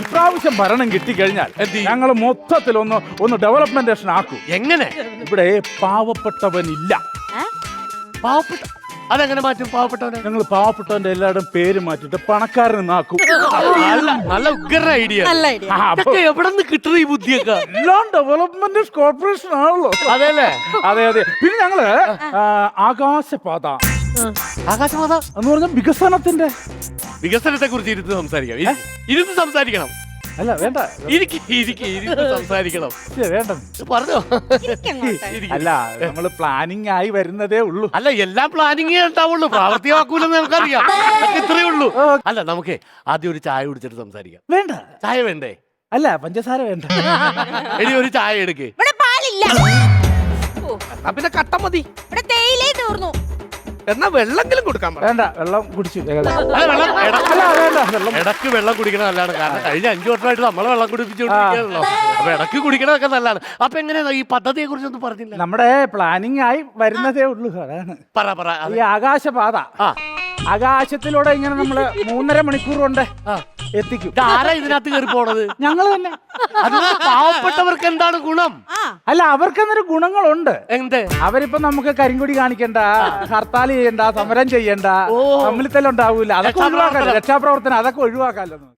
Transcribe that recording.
ഇപ്രാവശ്യം ഭരണം കിട്ടിക്കഴിഞ്ഞാൽ ഞങ്ങൾ മൊത്തത്തിൽ ഒന്ന് ഡെവലപ്മെന്റേഷൻ ആക്കും. എങ്ങനെ? ഇവിടെ പാവപ്പെട്ടവനില്ല. പാവപ്പെട്ട അതെങ്ങനെ മാറ്റും? പാവപ്പെട്ടവനെ ഞങ്ങൾ പാവപ്പെട്ടവന്റെ എല്ലാവരുടെയും പേര് മാറ്റിട്ട് പണക്കാരന് നാക്കും. നല്ല ഉഗ്ര ഐഡിയ. എവിടെ നിന്ന് കിട്ടുന്ന ഈ ബുദ്ധിയൊക്കെ? എല്ലാം ഡെവലപ്മെന്റ് കോർപ്പറേഷൻ ആണല്ലോ. അതെല്ലേ? അതെ. പിന്നെ ഞങ്ങള് ആകാശപാത എന്ന് പറഞ്ഞ വികസനത്തെ കുറിച്ച് ഇരുന്ന് സംസാരിക്കാം. ഇരുന്ന് സംസാരിക്കണം. അല്ല വേണ്ട, സംസാരിക്കണം. വേണ്ട പറഞ്ഞോ. അല്ല, നമ്മള് പ്ലാനിങ് ആയി വരുന്നതേ ഉള്ളൂ. അല്ല, എല്ലാം പ്ലാനിങ്ങേ ഉണ്ടാവുള്ളൂ, പ്രാവർത്തികമാക്കൂലെന്ന് നമുക്കറിയാം. ഇത്രയേ ഉള്ളൂ. അല്ല, നമുക്ക് ആദ്യം ഒരു ചായ കുടിച്ചിട്ട് സംസാരിക്കാം. വേണ്ട, ചായ വേണ്ടേ? അല്ല, പഞ്ചസാര വേണ്ട. ഇനി ഒരു ചായ എടുക്ക്. പിന്നെ കട്ട മതി. തീർന്നു. എന്നാ വെള്ളമെങ്കിലും കൊടുക്കാൻ വേണ്ട, വെള്ളം കുടിച്ചു. ഇടക്ക് വെള്ളം കുടിക്കണം നല്ലതാണ്. കാരണം കഴിഞ്ഞ 5 വർഷമായിട്ട് നമ്മളെ വെള്ളം കുടിപ്പിച്ചോണ്ടിരിക്കുകയാണല്ലോ. അപ്പൊ ഇടക്ക് കുടിക്കണതൊക്കെ നല്ലതാണ്. അപ്പൊ എങ്ങനെയാ ഈ പദ്ധതിയെ കുറിച്ചൊന്നും പറഞ്ഞില്ല? നമ്മുടെ പ്ലാനിങ് ആയി വരുന്നതേ ഉള്ളൂ. അതാണ് പറ. ഈ ആകാശപാത ആകാശത്തിലൂടെ ഇങ്ങനെ നമ്മള് 3.5 മണിക്കൂർ കൊണ്ട് എത്തിക്കും. ആരാ ഇതിനകത്ത് കയറി പോണത്? ഞങ്ങള് തന്നെ. പാവപ്പെട്ടവർക്ക് എന്താണ് ഗുണം? അല്ല, അവർക്കെന്നൊരു ഗുണങ്ങളുണ്ട്. എന്ത്? അവരിപ്പോ നമുക്ക് കരിങ്കൊടി കാണിക്കണ്ട, ഹർത്താൽ ചെയ്യണ്ട, സമരം ചെയ്യണ്ട, തമ്മിൽ തന്നെ ഉണ്ടാവൂല. അതൊക്കെ ഒഴിവാക്കാല്ലോ. രക്ഷാപ്രവർത്തനം അതൊക്കെ ഒഴിവാക്കാല്ലോ.